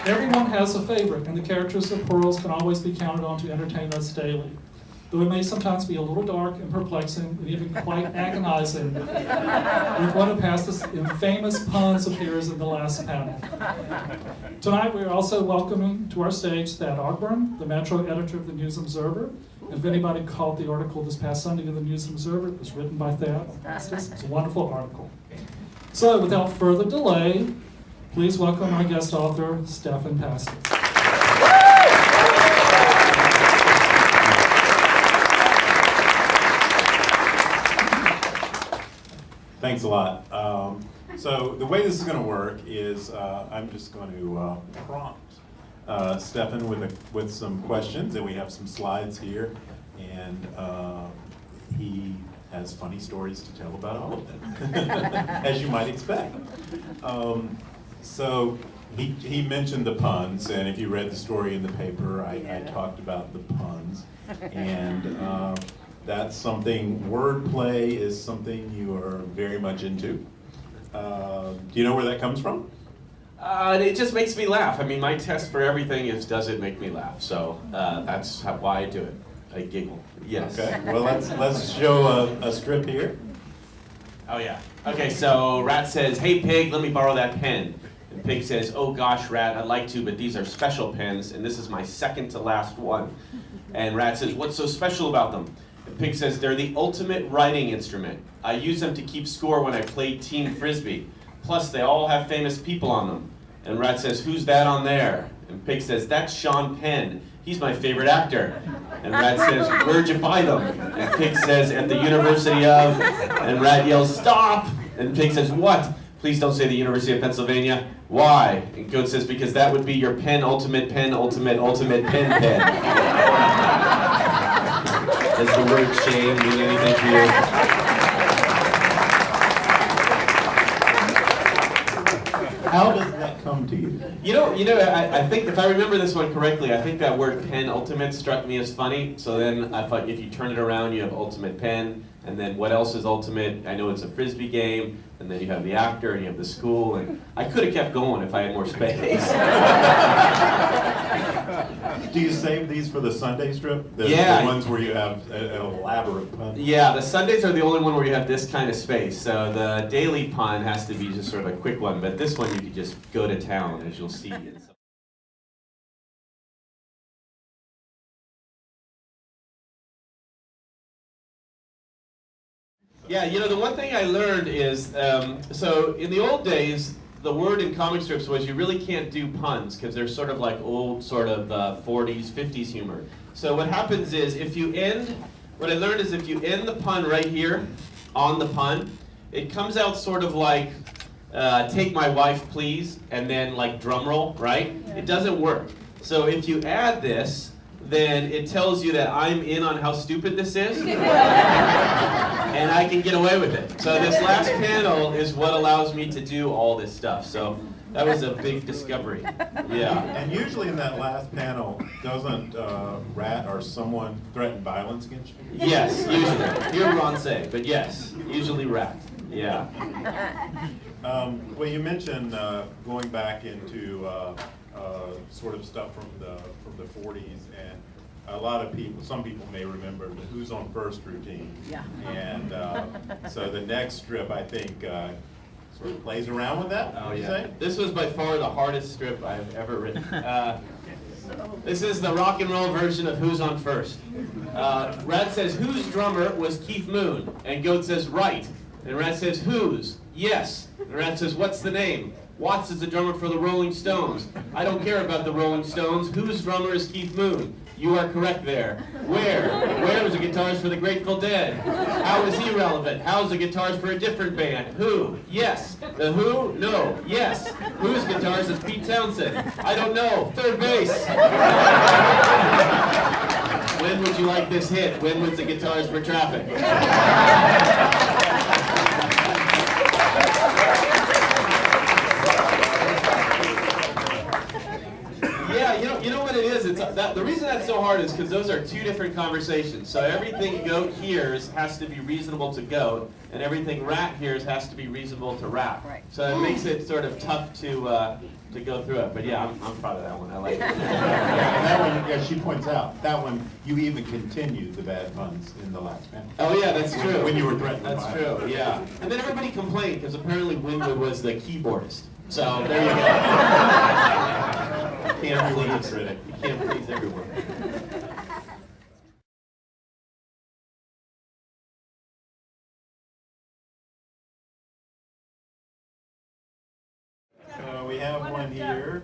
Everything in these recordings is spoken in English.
Everyone has a favorite, and the characters of Pearls can always be counted on to entertain us daily. Though it may sometimes be a little dark and perplexing, and even quite agonizing, with one of Pastis' infamous puns appears in the last panel. Tonight we are also welcoming to our stage Thad Ogburn, the Metro editor of the News Observer. If anybody caught the article this past Sunday in the News Observer, it was written by Thad Pastis. It's a wonderful article. So without further delay, please welcome our guest author, Stephan Pastis. Thanks a lot. So the way this is going to work is I'm just going to prompt Stephan with some questions, and we have some slides here, and he has funny stories to tell about all of them, as you might expect. So he mentioned the puns, and if you read the story in the paper, I talked about the puns, and that's something, wordplay is something you are very much into. Do you know where that comes from? It just makes me laugh. I mean, my test for everything is, does it make me laugh? So that's why I do it. I giggle. Yes. Okay. Well, let's show a strip here. Oh yeah. Okay. So Rat says, "Hey Pig, let me borrow that pen." And Pig says, "Oh gosh, Rat, I'd like to, but these are special pens, and this is my second to last one." And Rat says, "What's so special about them?" And Pig says, "They're the ultimate writing instrument. I use them to keep score when I play team frisbee. Plus, they all have famous people on them." And Rat says, "Who's that on there?" And Pig says, "That's Sean Penn. He's my favorite actor." And Rat says, "Where'd you buy them?" And Pig says, "At the University of..." And Rat yells, "Stop!" And Pig says, "What? Please don't say the University of Pennsylvania." "Why?" And Goat says, "Because that would be your ultimate pen pen." Does the word shame mean anything to you? How does that come to you? I think if I remember this one correctly, I think that word pen ultimate struck me as funny. So then I thought if you turn it around, you have ultimate pen, and then what else is ultimate? I know it's a frisbee game, and then you have the actor, and you have the school, and I could have kept going if I had more space. Do you save these for the Sunday strip? Yeah. The ones where you have an elaborate pun? Yeah, the Sundays are the only one where you have this kind of space. So the daily pun has to be just sort of a quick one, but this one you could just go to town, as you'll see. Yeah, the one thing I learned is, so in the old days, the word in comic strips was you really can't do puns because they're sort of like old sort of 40s, 50s humor. So what happens is what I learned is if you end the pun right here on the pun, it comes out sort of like, "Take my wife, please," and then like drum roll, right? Yeah. It doesn't work. So if you add this, then it tells you that I'm in on how stupid this is. And I can get away with it. So this last panel is what allows me to do all this stuff. So that was a big discovery. Yeah. And usually in that last panel, doesn't Rat or someone threaten violence against you? Yes, usually. Here Ron say, but yes, usually Rat. Yeah. Well, you mentioned going back into sort of stuff from the 40s, and a lot of people, some people may remember the Who's on First routine. Yeah. And so the next strip, I think, sort of plays around with that. Oh would you yeah. say? This was by far the hardest strip I've ever written. This is the rock and roll version of Who's on First. Rat says, "Whose drummer was Keith Moon?" And Goat says, "Right." And Rat says, "Whose?" "Yes." And Rat says, "What's the name?" "Watts is the drummer for the Rolling Stones." "I don't care about the Rolling Stones. Whose drummer is Keith Moon?" "You are correct there." "Where?" "Where was the guitarist for the Grateful Dead?" "How is he relevant?" "How's the guitarist for a different band?" "Who?" "Yes." "The Who?" "No." "Yes." "Whose guitarist is Pete Townsend?" "I don't know." "Third base." "When would you like this hit?" "When was the guitarist for Traffic?" You know what it is? The reason that's it's so hard is because those are two different conversations. So everything Goat hears has to be reasonable to Goat, and everything Rat hears has to be reasonable to Rat. Right. So it makes it sort of tough to go through it. But yeah, I'm proud of that one. I like it. Yeah, that one, yeah, she points out, that one, you even continued the bad puns in the last panel. Oh yeah, that's true. When you were threatened. That's by true, it. yeah. And then everybody complained because apparently Winwood was the keyboardist. So there you go. You can't Everyone's a please, critic. you can't please everyone. We have one here.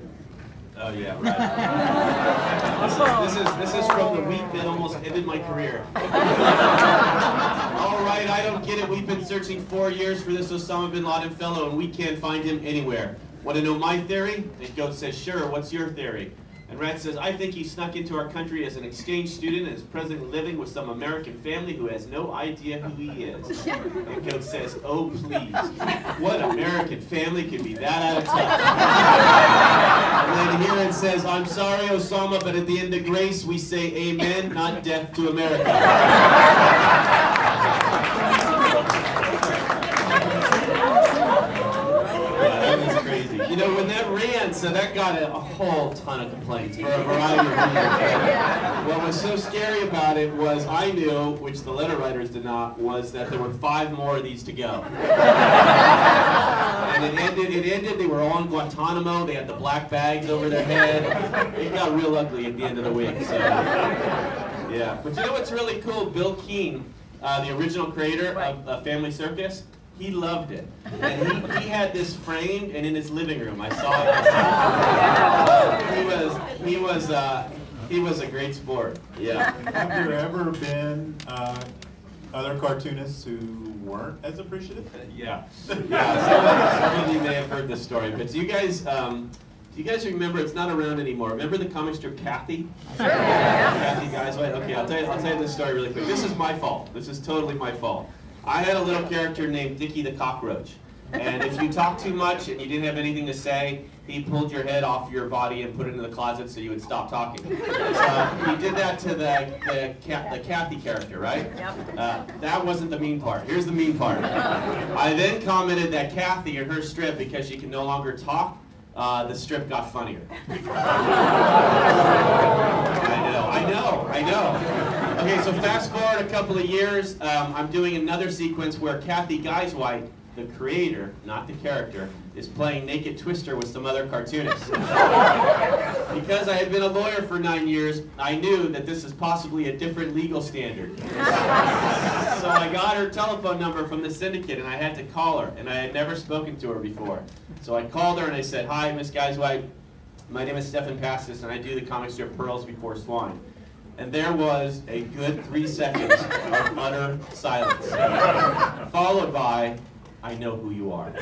Oh yeah, right. This is from the week that almost ended my career. All right, I don't get it. We've been searching 4 years for this Osama bin Laden fellow, and we can't find him anywhere. Want to know my theory? And Goat says, sure. What's your theory? And Rat says, I think he snuck into our country as an exchange student and is presently living with some American family who has no idea who he is. And Goat says, oh please, what American family could be that out of touch? And then here it says, I'm sorry, Osama, but at the end of grace, we say amen, not death to America. That was crazy. You know, when that ran, so that got a whole ton of complaints for a variety of reasons. What was so scary about it was I knew, which the letter writers did not, was that there were 5 more of these to go. And it ended, they were all in Guantanamo, they had the black bags over their head. It got real ugly at the end of the week, so. Yeah, but you know what's really cool? Bill Keane, the original creator of Family Circus, he loved it. And he had this framed and in his living room. I saw it. He was a great sport. Yeah. Have there ever been other cartoonists who weren't as appreciative? Yeah. Yeah. Some of you may have heard this story, but do you guys remember? It's not around anymore. Remember the comic strip Kathy? Sure. Kathy Guys. Okay, I'll tell you this story really quick. This is my fault. This is totally my fault. I had a little character named Dickie the Cockroach. And if you talked too much and you didn't have anything to say, he pulled your head off your body and put it into the closet so you would stop talking. So he did that to the Kathy character, right? Yep. That wasn't the mean part. Here's the mean part. I then commented that Kathy in her strip, because she can no longer talk, the strip got funnier. I know. Okay, so fast forward a couple of years, I'm doing another sequence where Kathy Guyswhite, the creator, not the character, is playing Naked Twister with some other cartoonists. Because I had been a lawyer for 9 years, I knew that this is possibly a different legal standard. So I got her telephone number from the syndicate and I had to call her, and I had never spoken to her before. So I called her and I said, hi, Miss Guyswhite, my name is Stephan Pastis and I do the comic strip Pearls Before Swine. And there was a good 3 seconds of utter silence, followed by, I know who you are.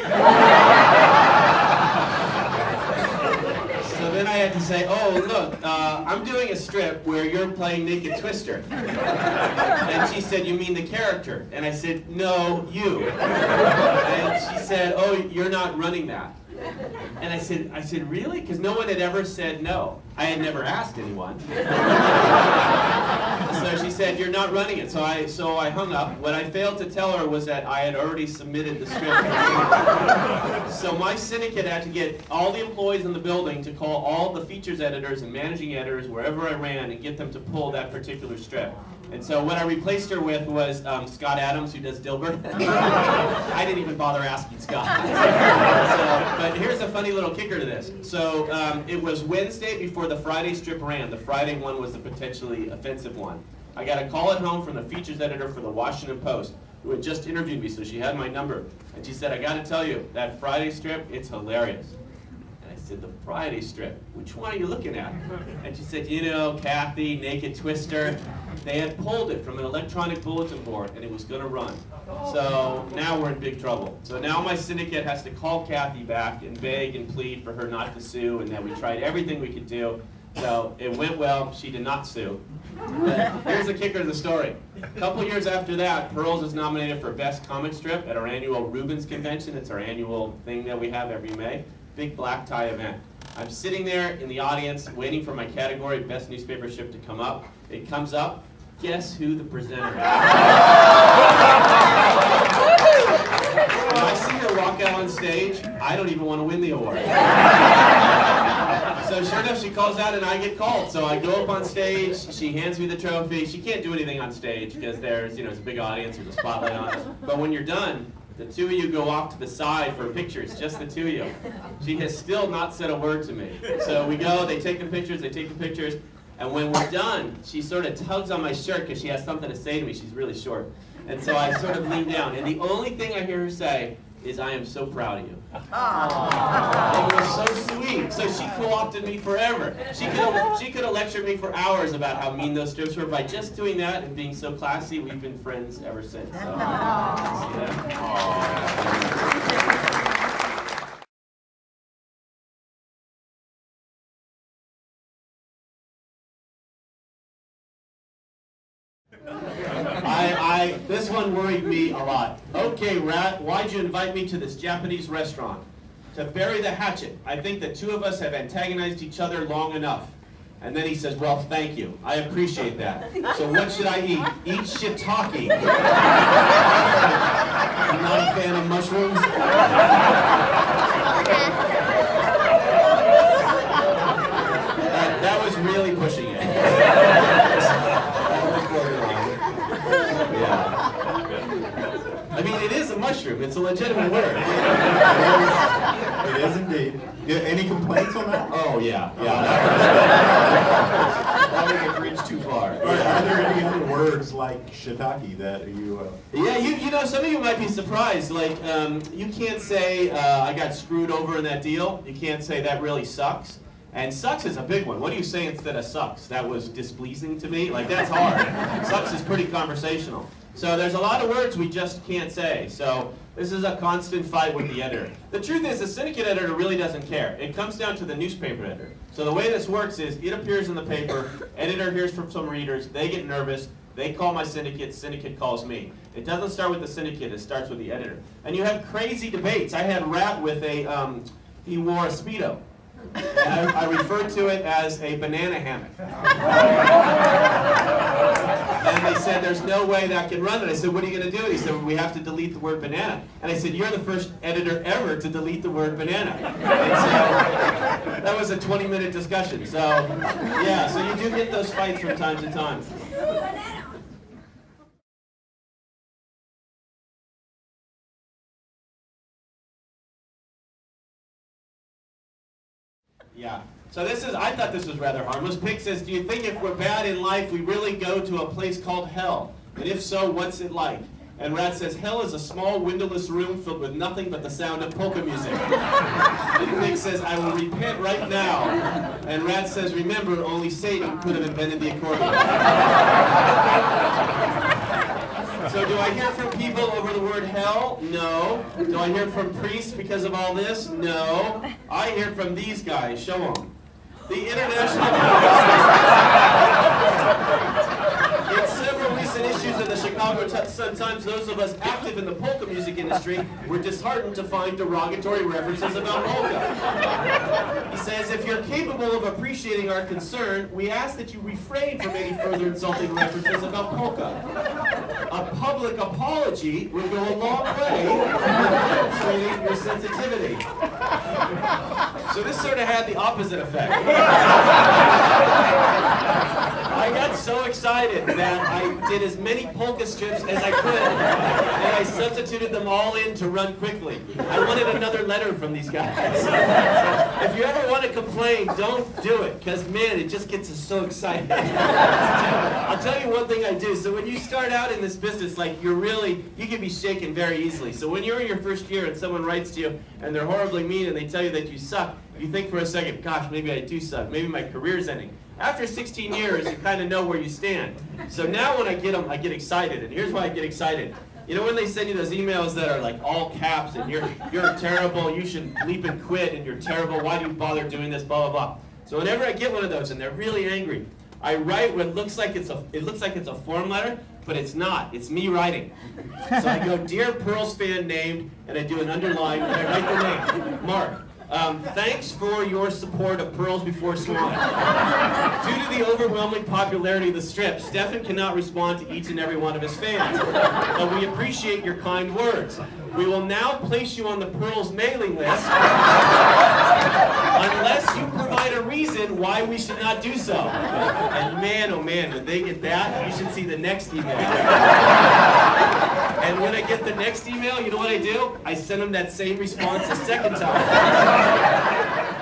So then I had to say, oh, look, I'm doing a strip where you're playing Naked Twister. And she said, you mean the character? And I said, no, you. And she said, oh, you're not running that. And I said, really? Because no one had ever said no. I had never asked anyone. So she said, you're not running it. So I hung up. What I failed to tell her was that I had already submitted the script. So my syndicate had to get all the employees in the building to call all the features editors and managing editors wherever I ran and get them to pull that particular strip. And so what I replaced her with was Scott Adams, who does Dilbert. I didn't even bother asking Scott. But here's a funny little kicker to this. So it was Wednesday before the Friday strip ran. The Friday one was the potentially offensive one. I got a call at home from the features editor for the Washington Post, who had just interviewed me, so she had my number. And she said, I got to tell you, that Friday strip, it's hilarious. I said, the Friday strip, which one are you looking at? And she said, you know, Kathy, Naked Twister, they had pulled it from an electronic bulletin board and it was going to run. So now we're in big trouble. So now my syndicate has to call Kathy back and beg and plead for her not to sue, and that we tried everything we could do. So it went well, she did not sue. But here's the kicker to the story. A couple years after that, Pearls is nominated for Best Comic Strip at our annual Rubens Convention. It's our annual thing that we have every May. Big black tie event. I'm sitting there in the audience waiting for my category, Best Newspaper Ship, to come up. It comes up. Guess who the presenter is? When I see her walk out on stage, I don't even want to win the award. So sure enough, she calls out and I get called. So I go up on stage, she hands me the trophy. She can't do anything on stage because there's, it's a big audience, there's a spotlight on us. But when you're done, the two of you go off to the side for pictures, just the two of you. She has still not said a word to me. So we go, they take the pictures, and when we're done, she sort of tugs on my shirt because she has something to say to me. She's really short. And so I sort of lean down, and the only thing I hear her say is, "I am so proud of you." It was so sweet. So she co-opted me forever. She could have lectured me for hours about how mean those strips were. By just doing that and being so classy, we've been friends ever since. So, this one worried me a lot. "Okay, Rat, why'd you invite me to this Japanese restaurant?" "To bury the hatchet. I think the two of us have antagonized each other long enough." And then he says, "Well, thank you. I appreciate that. So what should I eat? Eat shiitake." I'm not a fan of mushrooms. That was really pushing it. Yeah. I mean, it is a mushroom. It's a legitimate word. It is indeed. Any complaints on that? Oh, yeah. That was a bridge too far. Are there any other words like shiitake that you... Yeah, some of you might be surprised. Like, you can't say, "I got screwed over in that deal." You can't say, "That really sucks." And sucks is a big one. What do you say instead of sucks? "That was displeasing to me." Like, that's hard. Sucks is pretty conversational. So there's a lot of words we just can't say. So this is a constant fight with the editor. The truth is, the syndicate editor really doesn't care. It comes down to the newspaper editor. So the way this works is, it appears in the paper, editor hears from some readers, they get nervous, they call my syndicate calls me. It doesn't start with the syndicate, it starts with the editor. And you have crazy debates. I had Rat with he wore a Speedo. And I referred to it as a banana hammock. And they said, "There's no way that can run it." I said, "What are you going to do?" And he said, "Well, we have to delete the word banana." And I said, "You're the first editor ever to delete the word banana." And so that was a 20-minute discussion. So, yeah, so you do get those fights from time to time. Yeah. So I thought this was rather harmless. Pig says, "Do you think if we're bad in life, we really go to a place called hell? And if so, what's it like?" And Rat says, "Hell is a small windowless room filled with nothing but the sound of polka music." And Pig says, "I will repent right now." And Rat says, "Remember, only Satan could have invented the accordion." So do I hear from people over the word hell? No. Do I hear from priests because of all this? No. I hear from these guys. Show them. The International... In several recent issues of the Chicago Sun-Times, those of us active in the polka music industry were disheartened to find derogatory references about polka. He says, "If you're capable of appreciating our concern, we ask that you refrain from any further insulting references about polka. A public apology would go a long way in demonstrating your sensitivity." So this sort of had the opposite effect. I got so excited that I did as many polka strips as I could, and I substituted them all in to run quickly. I wanted another letter from these guys. So if you ever want to complain, don't do it, because man, it just gets us so excited. I'll tell you one thing I do. So when you start out in this business, like you can be shaken very easily. So when you're in your first year and someone writes to you and they're horribly mean and they tell you that you suck, you think for a second, "Gosh, maybe I do suck. Maybe my career's ending." After 16 years, you kind of know where you stand. So now when I get them, I get excited. And here's why I get excited. You know when they send you those emails that are like all caps and you're terrible, you should leap and quit, and you're terrible, why do you bother doing this, blah, blah, blah. So whenever I get one of those and they're really angry, I write what looks like it's a form letter, but it's not. It's me writing. So I go, "Dear Pearls fan named," and I do an underline, and I write the name, Mark. Thanks for your support of Pearls Before Swine. Due to the overwhelming popularity of the strip, Stephan cannot respond to each and every one of his fans. But we appreciate your kind words. We will now place you on the Pearls mailing list unless you provide a reason why we should not do so. And man, oh man, when they get that, you should see the next email. And when I get the next email, you know what I do? I send them that same response a second time.